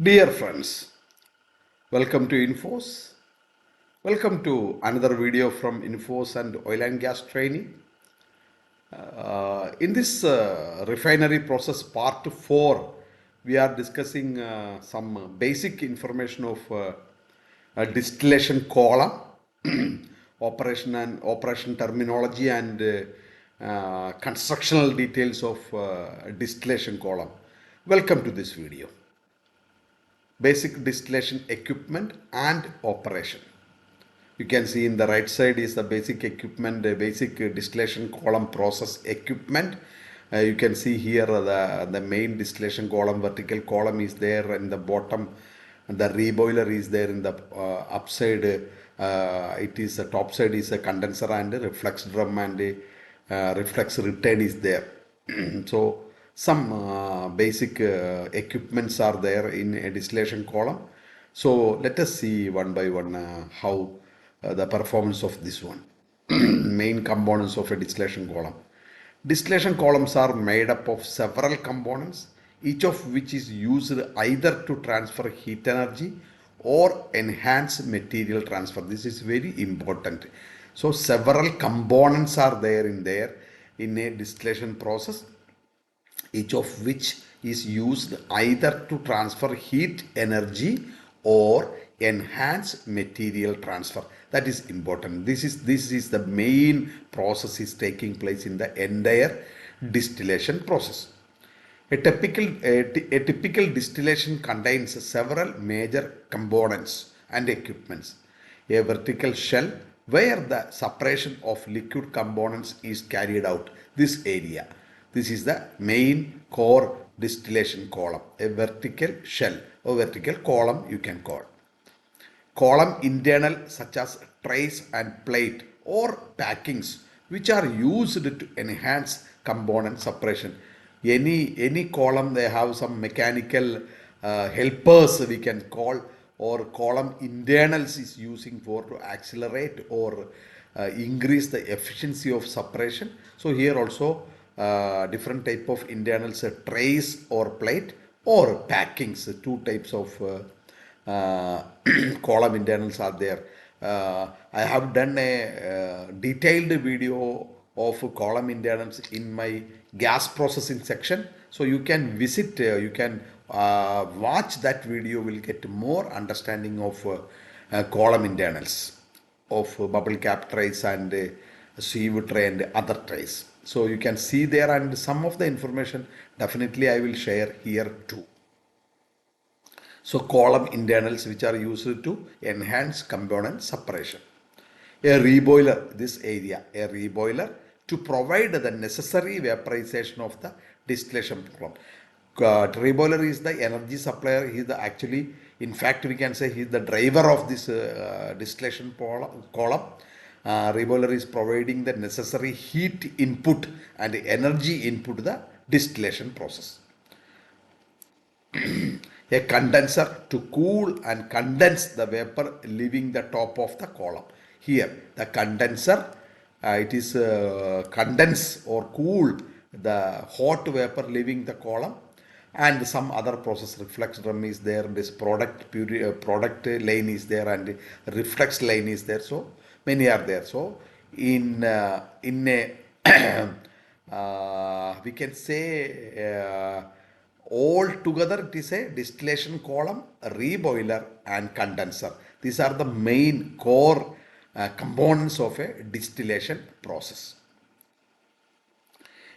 Dear friends, welcome to Infos. Welcome to another video from Infos and Oil and Gas Training. In this refinery process part 4, we are discussing some basic information of a distillation column, operation terminology and constructional details of distillation column. Welcome to this video. Basic distillation equipment and operation. You can see in the right side is the basic equipment, the basic distillation column process equipment. You can see here the main distillation column, vertical column is there in the bottom, and the reboiler is there in the upside. It is the top side is a condenser and a reflux drum, and a reflux return is there. So some basic equipments are there in a distillation column. So let us see one by one how the performance of this one. Main components of a distillation column. Distillation columns are made up of several components, each of which is used either to transfer heat energy or enhance material transfer. This is very important. So several components are there in a distillation process, each of which is used either to transfer heat energy or enhance material transfer. That is important. This is the main process is taking place in the entire distillation process. A typical distillation contains several major components and equipments. A vertical shell where the separation of liquid components is carried out. This area. This is the main core distillation column. A vertical shell or vertical column you can call. Column internal such as trays and plate or packings which are used to enhance component separation. Any column they have some mechanical helpers we can call, or column internals is using for to accelerate or increase the efficiency of separation. So here also different type of internals, trays or plate or packings, two types of column internals are there. I have done a detailed video of column internals in my gas processing section, so you can visit, you can watch that video, will get more understanding of column internals of bubble cap trays and sieve tray and other trays. So you can see there, and some of the information definitely I will share here too. So column internals which are used to enhance component separation. A reboiler, this area, a reboiler to provide the necessary vaporization of the distillation column. Reboiler is the energy supplier. He is the actually, in fact, we can say he is the driver of this distillation column. Reboiler is providing the necessary heat input and energy input to the distillation process. A condenser to cool and condense the vapor leaving the top of the column. Here the condenser, it is condense or cool the hot vapor leaving the column, and some other process, reflux drum is there, this product lane is there, and reflux lane is there. So many are there. So in a we can say all together it is a distillation column, a reboiler and condenser. These are the main core components of a distillation process.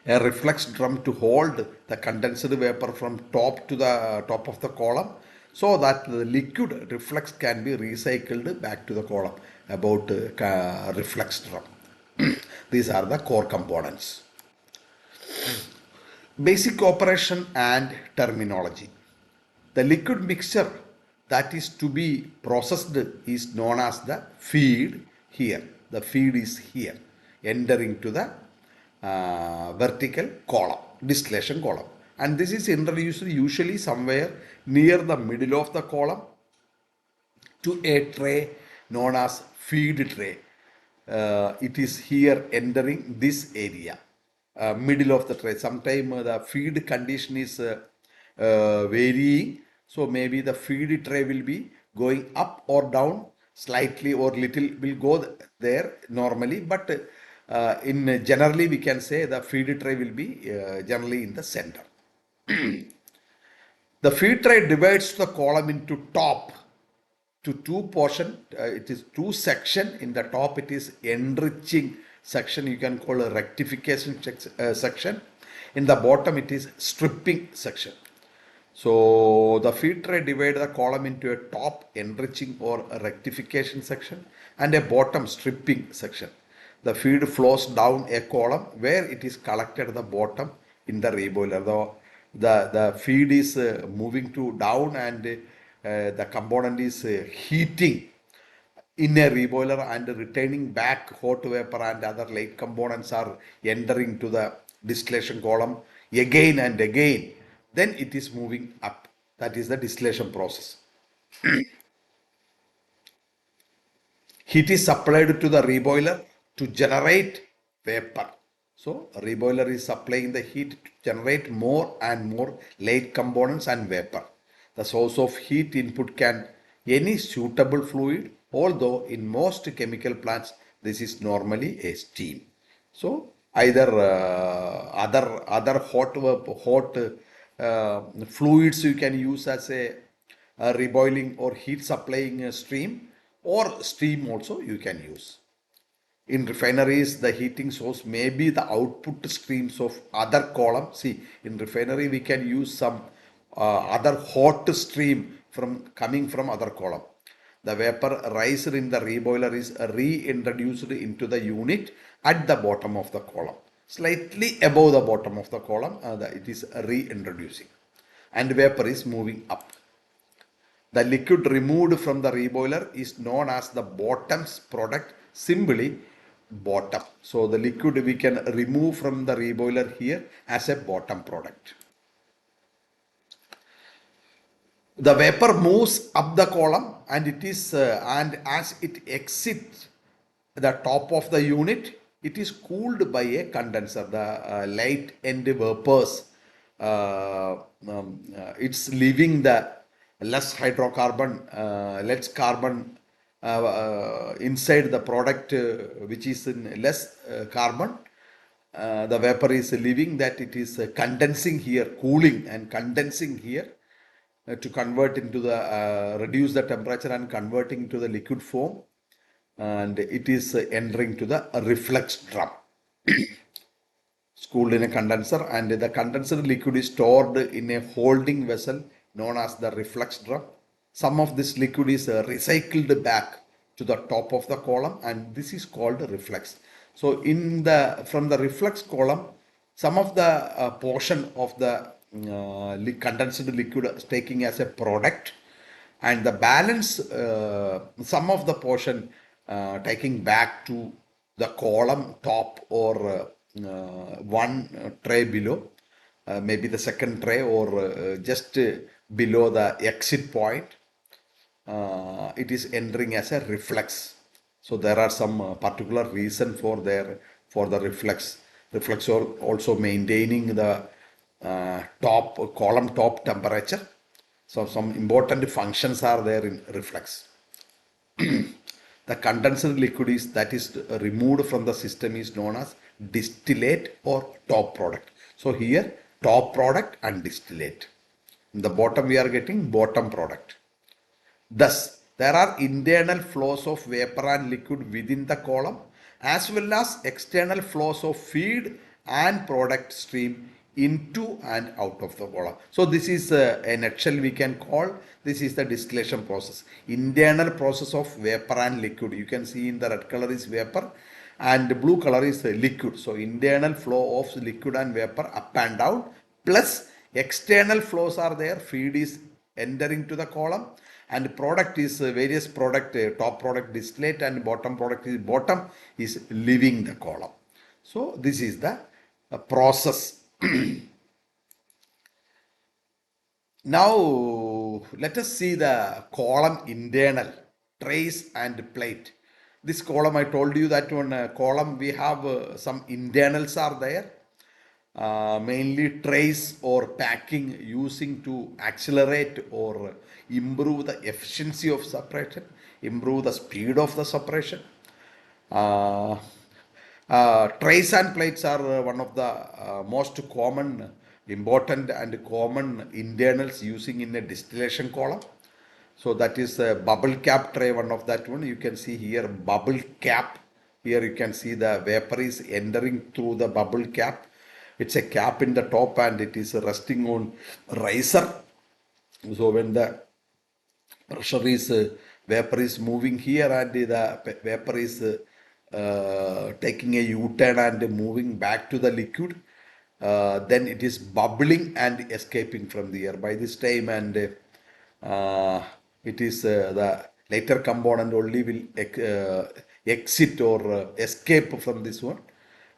A reflux drum to hold the condensed vapor from top to the top of the column, so that the liquid reflux can be recycled back to the column. About reflux drum. These are the core components. Basic operation and terminology. The liquid mixture that is to be processed is known as the feed here. The feed is here, entering to the vertical column, distillation column. And this is introduced usually somewhere near the middle of the column to a tray known as feed tray. It is here entering this area, middle of the tray. Sometimes the feed condition is varying. So maybe the feed tray will be going up or down slightly or little will go there normally, but in generally we can say the feed tray will be generally in the center. The feed tray divides the column into top to two portion. It is two section. In the top it is enriching section, you can call a rectification section. In the bottom it is stripping section. So the feed tray divide the column into a top enriching or a rectification section and a bottom stripping section. The feed flows down a column where it is collected at the bottom in the reboiler. The feed is moving to down, and the component is heating in a reboiler and returning back hot vapor, and other light components are entering to the distillation column again and again. Then it is moving up. That is the distillation process. Heat is supplied to the reboiler to generate vapor. So reboiler is supplying the heat to generate more and more light components and vapor. The source of heat input can any suitable fluid, although in most chemical plants this is normally a steam. So either other hot fluids you can use as a reboiling or heat supplying stream, or steam also you can use. In refineries, the heating source may be the output streams of other column. See, in refinery we can use some other hot stream from coming from other column. The vapor raised in the reboiler is reintroduced into the unit at the bottom of the column, slightly above the bottom of the column. It is reintroducing, and vapor is moving up. The liquid removed from the reboiler is known as the bottom's product, simply bottom. So the liquid we can remove from the reboiler here as a bottom product. The vapor moves up the column, and it is and as it exits the top of the unit, it is cooled by a condenser. The light end vapors, it's leaving the less hydrocarbon, less carbon inside the product, which is in less carbon. The vapor is leaving that, it is condensing here, cooling and condensing here to convert into the reduce the temperature and converting to the liquid form, and it is entering to the reflux drum. It's cooled in a condenser, and the condensed liquid is stored in a holding vessel known as the reflux drum. Some of this liquid is recycled back to the top of the column, and this is called reflux. So in the from the reflux column, some of the portion of the condensed liquid is taking as a product, and the balance some of the portion taking back to the column top, or one tray below, maybe the second tray, or just below the exit point. It is entering as a reflux. So there are some particular reason for the reflux. Reflux also maintaining the column top temperature. So some important functions are there in reflux. The condensed liquid that is removed from the system is known as distillate or top product. So here top product and distillate. In the bottom we are getting bottom product. Thus, there are internal flows of vapor and liquid within the column, as well as external flows of feed and product stream into and out of the column. So this is a nutshell we can call. This is the distillation process. Internal process of vapor and liquid. You can see in the red color is vapor and the blue color is liquid. So internal flow of liquid and vapor up and down, plus external flows are there. Feed is entering to the column, and product is various product, top product distillate, and bottom product is leaving the column. So this is the process. Now let us see the column internal trace and plate. This column, I told you that one column we have some internals are there, mainly trays or packing using to accelerate or improve the efficiency of separation, improve the speed of the separation. Uh, Trays and plates are one of the most common, important and common internals using in a distillation column. So that is a bubble cap tray, one of that one. You can see here bubble cap. Here you can see the vapor is entering through the bubble cap. It's a cap in the top and it is resting on riser. So when the pressure is vapor is moving here and the vapor is taking a U-turn and moving back to the liquid, then it is bubbling and escaping from the air by this time, and it is the lighter component only will exit or escape from this one,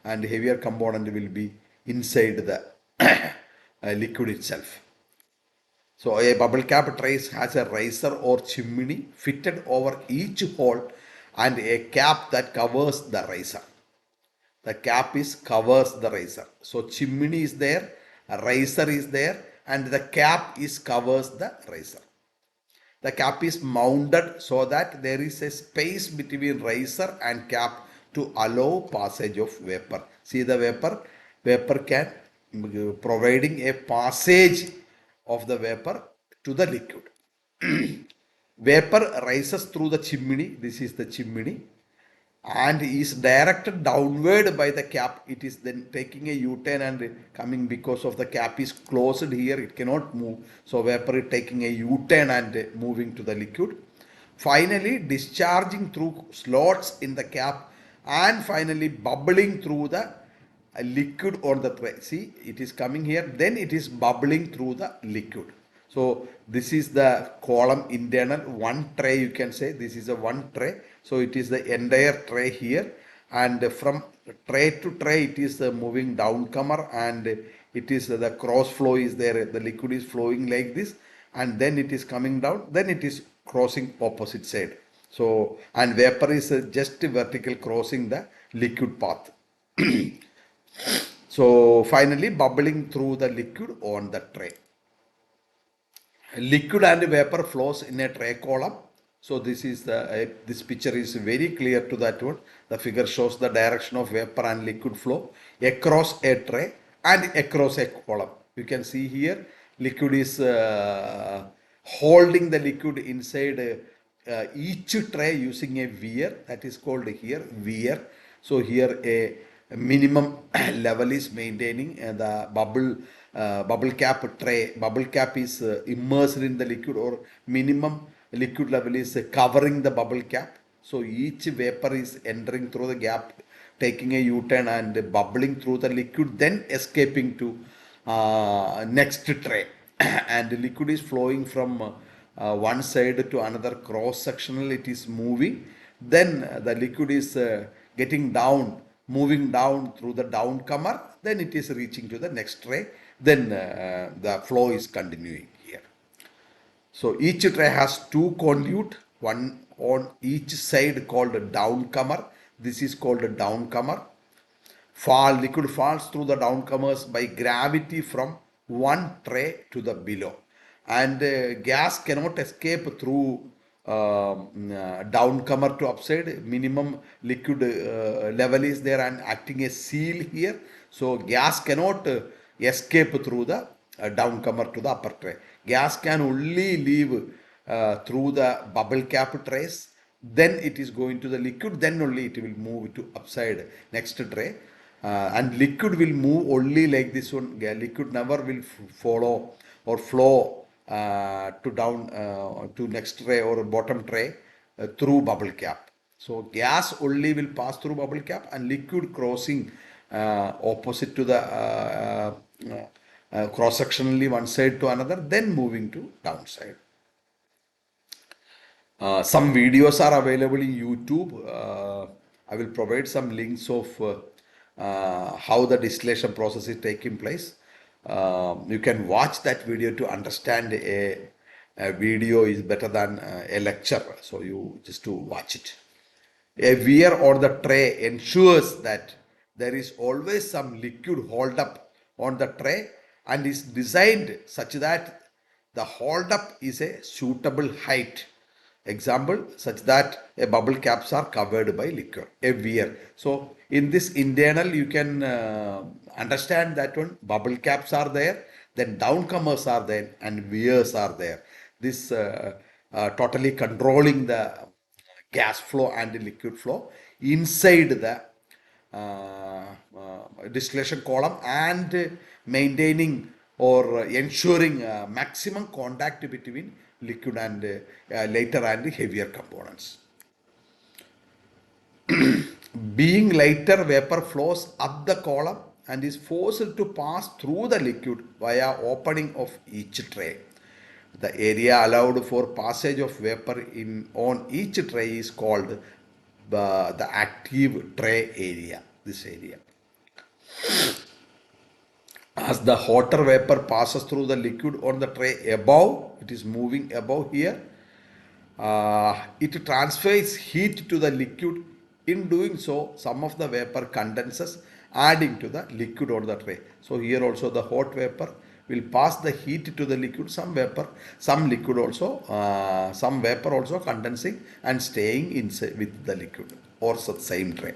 and heavier component will be inside the liquid itself. So a bubble cap trace has a riser or chimney fitted over each hole and a cap that covers the riser. The cap is covers the riser. So chimney is there, a riser is there, and the cap is covers the riser. The cap is mounted so that there is a space between riser and cap to allow passage of vapor. See the vapor can providing a passage of the vapor to the liquid. Vapor rises through the chimney. This is the chimney and is directed downward by the cap. It is then taking a U-turn and coming because of the cap is closed here. It cannot move. So vapor is taking a U-turn and moving to the liquid. Finally discharging through slots in the cap and finally bubbling through the liquid on the tray. See, it is coming here. Then it is bubbling through the liquid. So this is the column internal, one tray you can say, this is a one tray. So it is the entire tray here, and from tray to tray it is moving downcomer, and it is the cross flow is there, the liquid is flowing like this, and then it is coming down, then it is crossing opposite side. So, and vapor is just vertical crossing the liquid path. So finally bubbling through the liquid on the tray. Liquid and vapor flows in a tray column. So this is the this picture is very clear to that one. The figure shows the direction of vapor and liquid flow across a tray and across a column. You can see here liquid is holding the liquid inside each tray using a weir, that is called here weir. So here a minimum level is maintaining the bubble cap tray. Bubble cap is immersed in the liquid, or minimum liquid level is covering the bubble cap. So each vapor is entering through the gap, taking a U-turn and bubbling through the liquid, then escaping to next tray. And the liquid is flowing from one side to another cross sectional. It is moving. Then the liquid is getting down, moving down through the downcomer. Then it is reaching to the next tray. Then the flow is continuing here. So each tray has two conduit, one on each side called downcomer. This is called downcomer. Liquid falls through the downcomers by gravity from one tray to the below, and gas cannot escape through downcomer to upside. Minimum liquid level is there and acting a seal here, so gas cannot escape through the downcomer to the upper tray. Gas can only leave through the bubble cap trays, then it is going to the liquid, then only it will move to upside next tray. And liquid will move only like this one. Liquid never will follow or flow to down to next tray or bottom tray through bubble cap. So gas only will pass through bubble cap, and liquid crossing opposite to the cross sectionally one side to another, then moving to downside. Some videos are available in YouTube. I will provide some links of how the distillation process is taking place. You can watch that video to understand. A video is better than a lecture, so you just to watch it. A weir or the tray ensures that there is always some liquid hold up on the tray and is designed such that the hold up is a suitable height. Example, such that a bubble caps are covered by liquor, a weir. So in this internal, you can understand that one bubble caps are there, then downcomers are there, and weirs are there. This totally controlling the gas flow and the liquid flow inside the distillation column and maintaining or ensuring maximum contact between liquid and lighter and heavier components. Being lighter, vapor flows up the column and is forced to pass through the liquid via opening of each tray. The area allowed for passage of vapor on each tray is called the active tray area. This area. As the hotter vapor passes through the liquid on the tray above, it is moving above here. It transfers heat to the liquid. In doing so, some of the vapor condenses, adding to the liquid on the tray. So here also the hot vapor will pass the heat to the liquid. Some vapor, some liquid also, some vapor also condensing and staying inside with the liquid or same tray.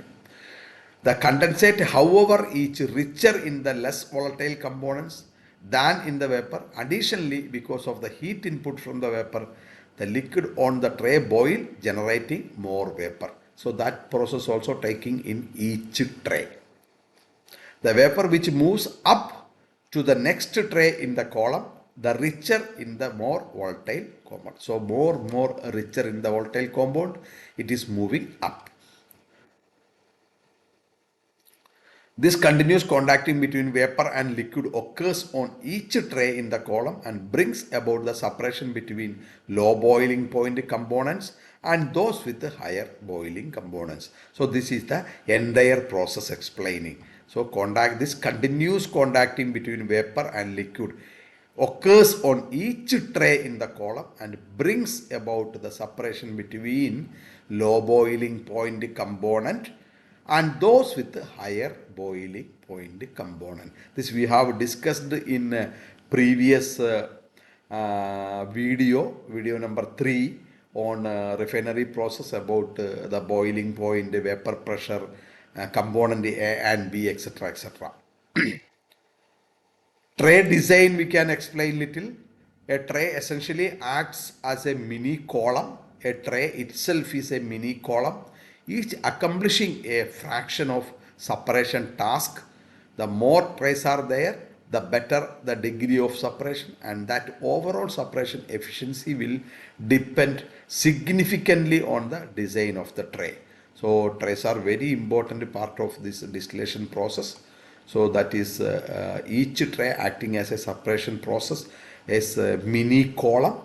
The condensate, however, is richer in the less volatile components than in the vapor. Additionally, because of the heat input from the vapor, the liquid on the tray boil, generating more vapor. So that process also taking in each tray. The vapor which moves up to the next tray in the column, the richer in the more volatile compound. So more richer in the volatile compound, it is moving up. This continuous contacting between vapor and liquid occurs on each tray in the column and brings about the separation between low boiling point components and those with the higher boiling components. So this is the entire process explaining. So this continuous contacting between vapor and liquid occurs on each tray in the column and brings about the separation between low boiling point component and those with higher boiling point component. This we have discussed in previous video number 3 on refinery process about the boiling point, vapor pressure, component A and B, etc. etc. Tray design we can explain little. A tray essentially acts as a mini column. A tray itself is a mini column, each accomplishing a fraction of separation task. The more trays are there, the better the degree of separation, and that overall separation efficiency will depend significantly on the design of the tray. So trays are very important part of this distillation process. So that is each tray acting as a separation process as a mini column.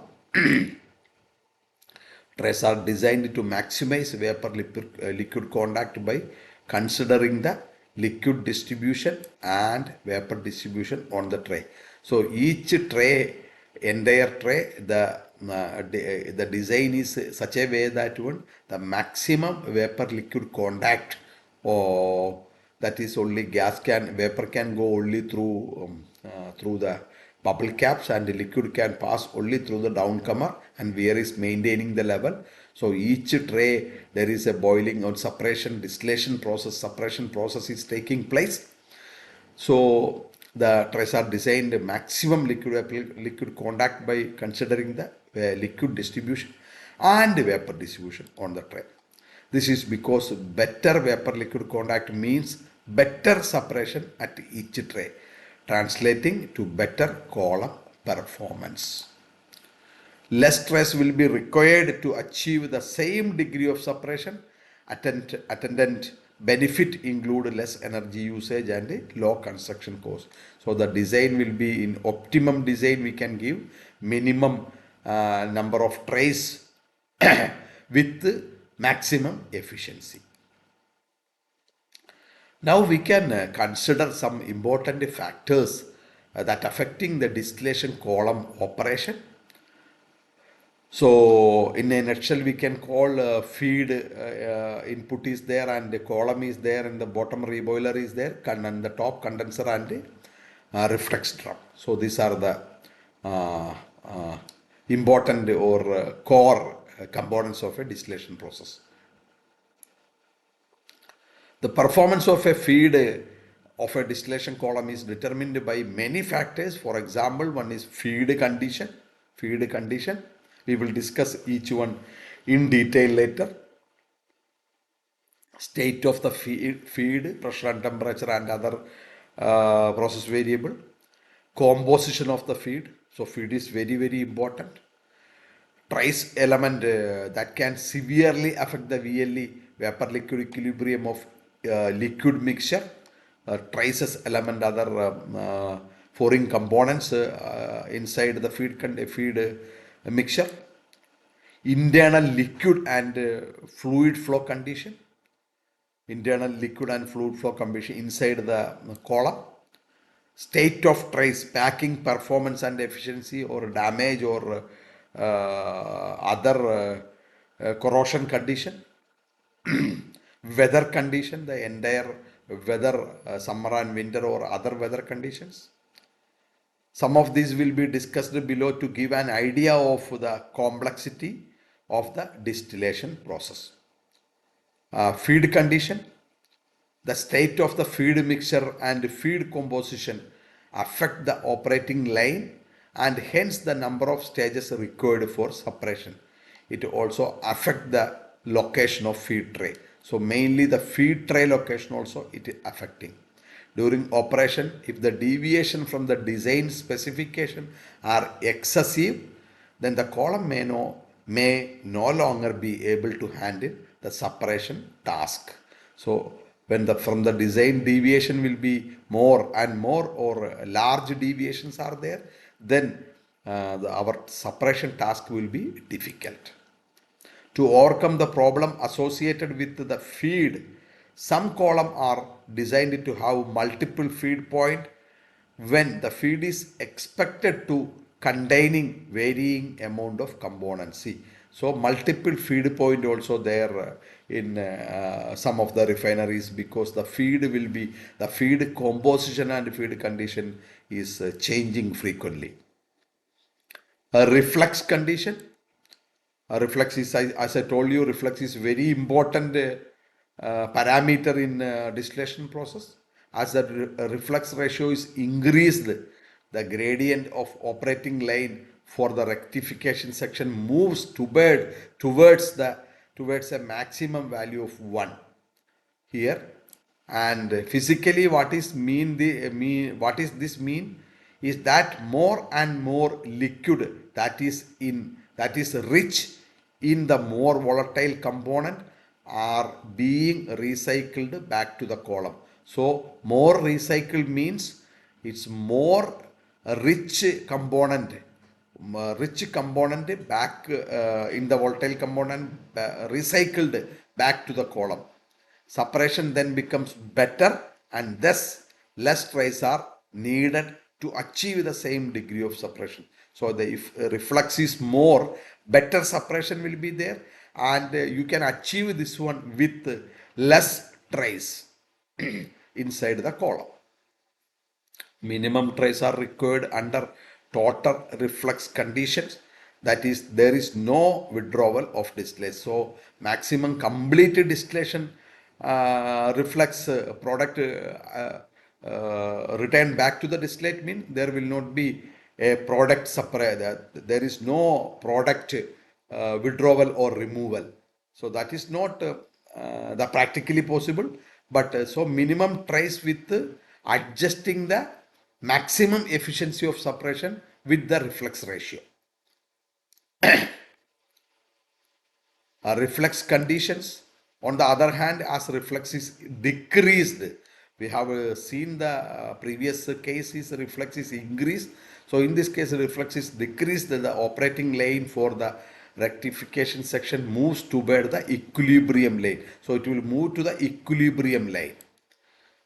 Trays are designed to maximize vapor liquid contact by considering the liquid distribution and vapor distribution on the tray. So each tray, entire tray, the design is such a way that the maximum vapor liquid contact, or that is only vapor can go only through the bubble caps, and the liquid can pass only through the downcomer, and weir is maintaining the level. So each tray there is a boiling or distillation process, separation process is taking place. So the trays are designed maximum liquid contact by considering the liquid distribution and vapor distribution on the tray. This is because better vapor liquid contact means better separation at each tray, translating to better column performance. Less stress will be required to achieve the same degree of separation. Attendant benefit include less energy usage and low construction cost. So the design will be in optimum design, we can give minimum number of trays with maximum efficiency. Now we can consider some important factors that affecting the distillation column operation. So in a nutshell, we can call feed input is there, and the column is there, and the bottom reboiler is there, and the top condenser and reflex drum. So these are the uh, uh, important or core components of a distillation process. The performance of a feed of a distillation column is determined by many factors. For example, one is feed condition. Feed condition. We will discuss each one in detail later. State of the feed, pressure and temperature and other process variable. Composition of the feed. So feed is very, very important. Trace element that can severely affect the VLE, vapor liquid equilibrium of liquid mixture. Traces element, other foreign components inside the feed mixture. Internal liquid and fluid flow condition. Internal liquid and fluid flow condition inside the column. State of trace, packing performance and efficiency, or damage, or other corrosion condition. Weather condition, the entire weather, summer and winter or other weather conditions. Some of these will be discussed below to give an idea of the complexity of the distillation process. Feed condition, the state of the feed mixture and feed composition affect the operating line and hence the number of stages required for separation. It also affects the location of feed tray. So mainly the feed tray location also it is affecting. During operation, if the deviation from the design specification are excessive, then the column may no longer be able to handle the separation task. So when the from the design deviation will be more and more, or large deviations are there, then our separation task will be difficult. To overcome the problem associated with the feed, some columns are designed to have multiple feed point when the feed is expected to containing varying amount of components. See, so multiple feed point also there in some of the refineries, because the feed will be, the feed composition and feed condition is changing frequently. A reflux condition. Reflux is, as I told you, reflux is very important parameter in distillation process. As the reflux ratio is increased, the gradient of operating line for the rectification section moves towards a maximum value of 1 here. And physically, what is what is this mean is that more and more liquid that is rich in the more volatile component are being recycled back to the column. So more recycled means it's more rich component, back in the volatile component, recycled back to the column. Separation then becomes better, and thus less trace are needed to achieve the same degree of separation. So if reflux is more, better separation will be there, and you can achieve this one with less trace inside the column. Minimum trace are required under total reflux conditions, that is there is no withdrawal of distillation. So maximum complete distillation reflux product return back to the distillate mean there will not be a product separate, there is no product withdrawal or removal. So that is not the practically possible, but so minimum trace with adjusting the maximum efficiency of separation with the reflux ratio. Reflux conditions, on the other hand, as reflux is decreased, we have seen the previous case is reflux is increased. So in this case reflux is decreased, the operating lane for the rectification section moves toward the equilibrium lane. So it will move to the equilibrium lane.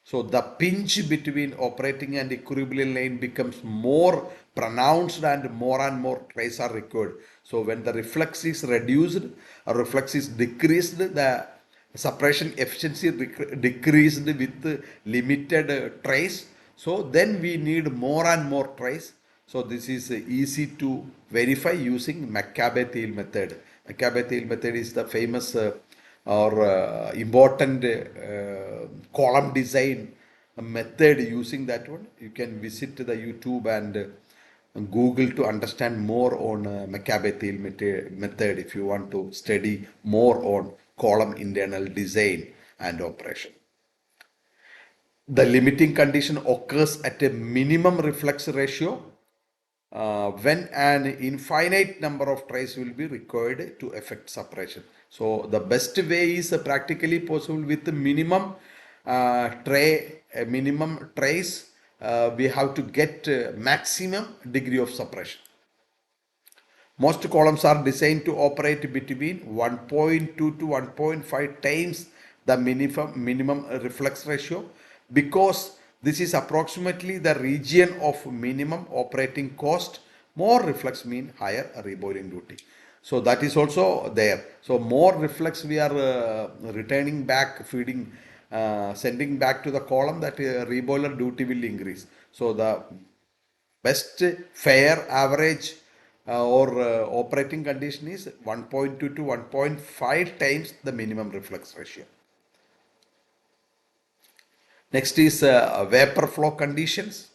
So the pinch between operating and equilibrium lane becomes more pronounced and more trace are required. So when the reflux is reduced or reflux is decreased, the separation efficiency decreased with limited trace. So then we need more and more trays. So this is easy to verify using Maccabe-Thiel method. Maccabe-Thiel method is the famous or important column design method. Using that one, you can visit the YouTube and Google to understand more on Maccabe-Thiel method if you want to study more on column internal design and operation. The limiting condition occurs at a minimum reflux ratio when an infinite number of trays will be required to effect separation. So the best way is practically possible with the minimum minimum trays. We have to get maximum degree of separation. Most columns are designed to operate between 1.2 to 1.5 times the minimum reflux ratio, because this is approximately the region of minimum operating cost. More reflux mean higher reboiling duty. So that is also there. So more reflux we are returning back, feeding, sending back to the column, that reboiler duty will increase. So the best fair average or operating condition is 1.2 to 1.5 times the minimum reflux ratio. Next is vapor flow conditions.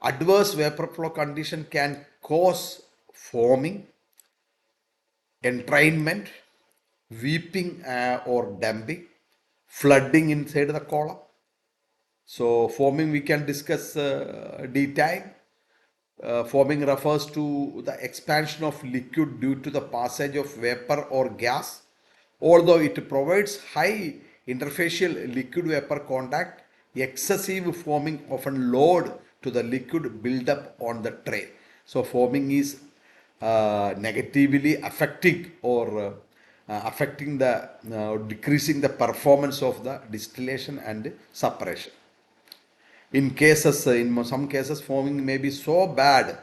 Adverse vapor flow condition can cause foaming, entrainment, weeping or damping, flooding inside the column. So foaming we can discuss detail. Foaming refers to the expansion of liquid due to the passage of vapor or gas. Although it provides high interfacial liquid vapor contact, excessive foaming often load to the liquid buildup on the tray. So foaming is negatively affecting or affecting the decreasing the performance of the distillation and separation. In some cases, foaming may be so bad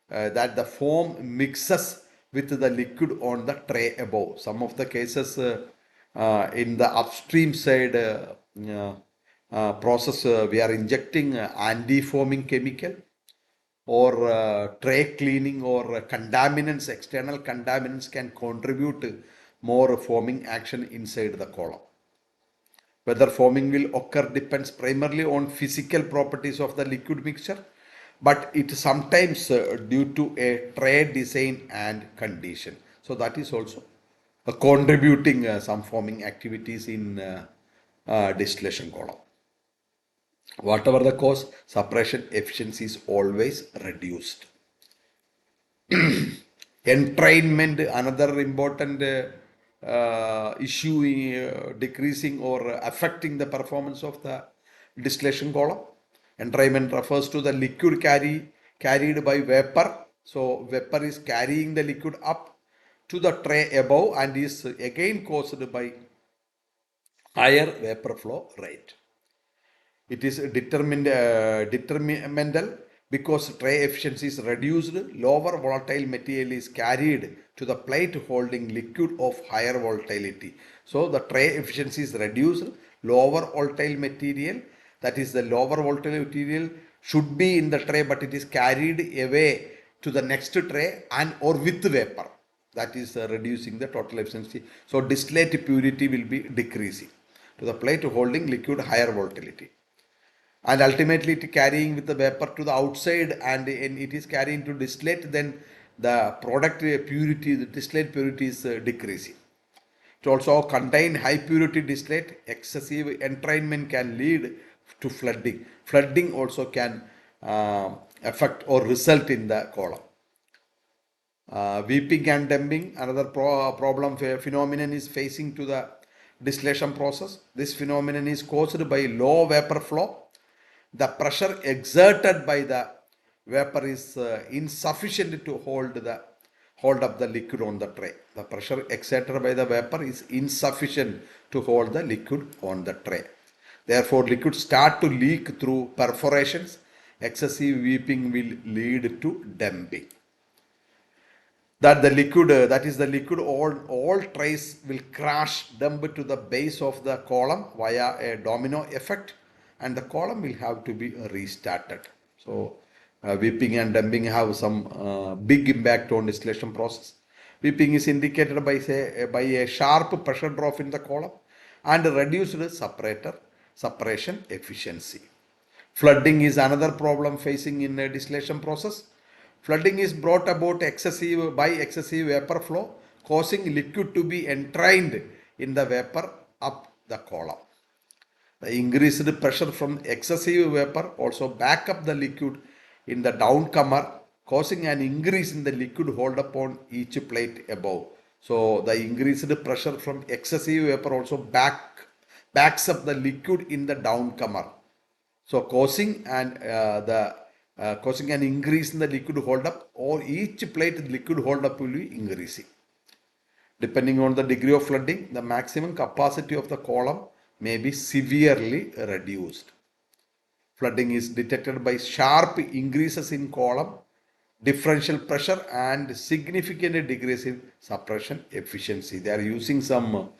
that the foam mixes with the liquid on the tray above. Some of the cases in the upstream side process, we are injecting anti-foaming chemical or tray cleaning or contaminants, external contaminants can contribute more foaming action inside the column. Whether foaming will occur depends primarily on physical properties of the liquid mixture, but it sometimes due to a tray design and condition. So that is also contributing some foaming activities in distillation column. Whatever the cause, separation efficiency is always reduced. Entrainment, another important issue decreasing or affecting the performance of the distillation column. Entrainment refers to the liquid carried by vapor. So vapor is carrying the liquid up to the tray above and is again caused by higher vapor flow rate. It is determinal because tray efficiency is reduced, lower volatile material is carried to the plate holding liquid of higher volatility. So the tray efficiency is reduced, lower volatile material, that is the lower volatile material should be in the tray, but it is carried away to the next tray and or with vapor. That is reducing the total efficiency. So distillate purity will be decreasing to the plate holding liquid higher volatility, and ultimately it carrying with the vapor to the outside, and it is carrying to distillate, then the product purity, the distillate purity is decreasing. It also contain high purity distillate. Excessive entrainment can lead to flooding. Flooding also can affect or result in the column. Weeping and damping, another problem phenomenon is facing to the distillation process. This phenomenon is caused by low vapor flow. The pressure exerted by the vapor is insufficient to hold up the liquid on the tray. The pressure exerted by the vapor is insufficient to hold the liquid on the tray. Therefore, liquid start to leak through perforations. Excessive weeping will lead to damping. That the liquid, that is the liquid, all trays will crash dump to the base of the column via a domino effect. and the column will have to be restarted. So whipping and dumping have some big impact on distillation process. Whipping is indicated by by a sharp pressure drop in the column and reduced separation efficiency. Flooding is another problem facing in a distillation process. Flooding is brought about by excessive vapor flow, causing liquid to be entrained in the vapor up the column. The increased pressure from excessive vapor also back up the liquid in the downcomer, causing an increase in the liquid hold up on each plate above. So the increased pressure from excessive vapor also backs up the liquid in the downcomer. So causing an increase in the liquid hold up, or each plate liquid hold up will be increasing. Depending on the degree of flooding, the maximum capacity of the column may be severely reduced. Flooding is detected by sharp increases in column differential pressure and significant decrease in suppression efficiency. They are using some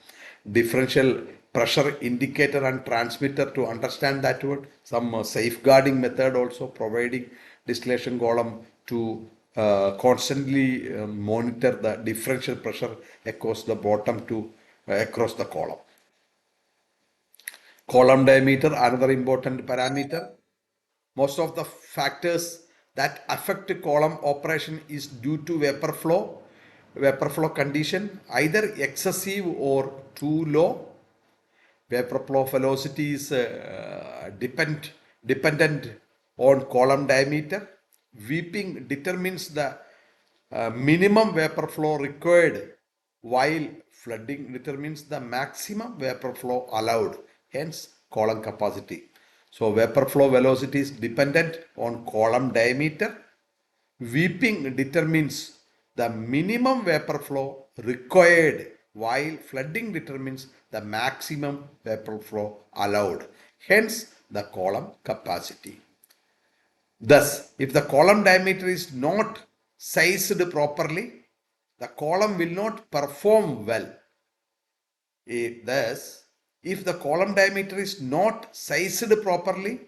differential pressure indicator and transmitter to understand that word. Some safeguarding method also providing distillation column to constantly monitor the differential pressure across the bottom to across the column. Column diameter, another important parameter. Most of the factors that affect column operation is due to vapor flow condition, either excessive or too low. Vapor flow velocity is dependent on column diameter. Weeping determines the minimum vapor flow required, while flooding determines the maximum vapor flow allowed, hence column capacity. So vapor flow velocity is dependent on column diameter. Weeping determines the minimum vapor flow required, while flooding determines the maximum vapor flow allowed, hence the column capacity. Thus, if the column diameter is not sized properly, the column will not perform well. Thus, if the column diameter is not sized properly,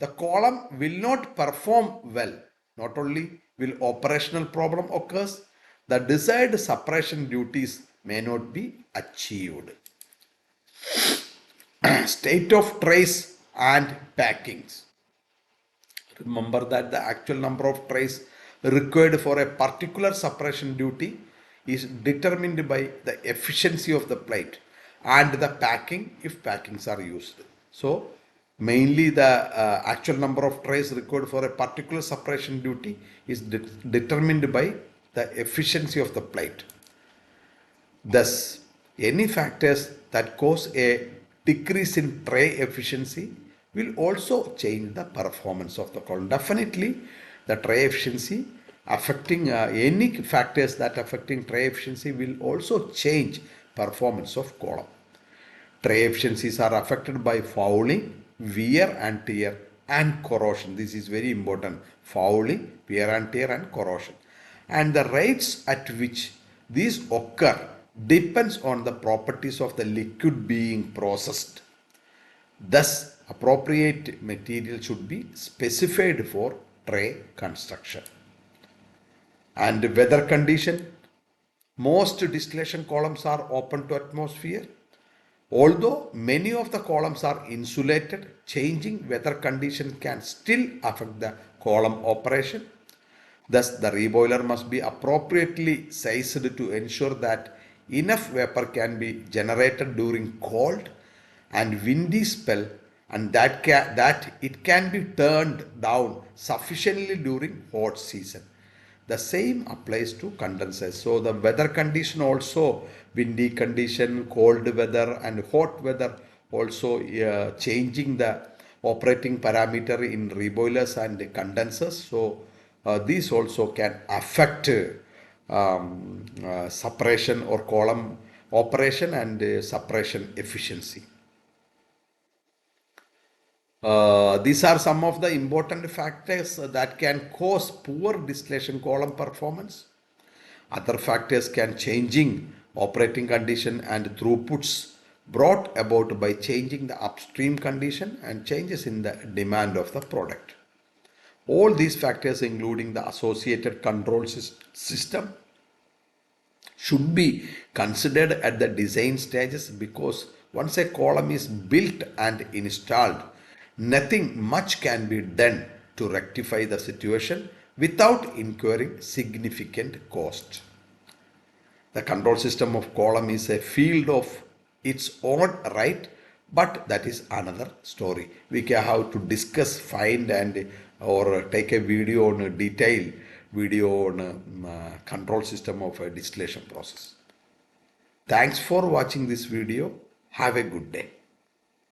the column will not perform well. Not only will operational problem occurs, the desired separation duties may not be achieved. State of trays and packings. Remember that the actual number of trays required for a particular separation duty is determined by the efficiency of the plate and the packing if packings are used. So mainly the actual number of trays required for a particular separation duty is determined by the efficiency of the plate. Thus, any factors that cause a decrease in tray efficiency will also change the performance of the column. Definitely, the tray efficiency affecting any factors that affecting tray efficiency will also change performance of column. Tray efficiencies are affected by fouling, wear and tear, and corrosion. This is very important. Fouling, wear and tear, and corrosion. And the rates at which these occur depends on the properties of the liquid being processed. Thus, appropriate material should be specified for tray construction. And weather condition. Most distillation columns are open to atmosphere. Although many of the columns are insulated, changing weather condition can still affect the column operation. Thus, the reboiler must be appropriately sized to ensure that enough vapor can be generated during cold and windy spell, and that it can be turned down sufficiently during hot season. The same applies to condensers. So the weather condition also, windy condition, cold weather and hot weather also changing the operating parameter in reboilers and condensers. So these also can affect separation or column operation and separation efficiency. These are some of the important factors that can cause poor distillation column performance. Other factors can changing operating condition and throughputs brought about by changing the upstream condition and changes in the demand of the product. All these factors, including the associated control system, should be considered at the design stages, because once a column is built and installed, nothing much can be done to rectify the situation without incurring significant cost. The control system of column is a field of its own right, but that is another story. We can have to discuss, find, and or take a video on a detailed video on control system of a distillation process. Thanks for watching this video. Have a good day.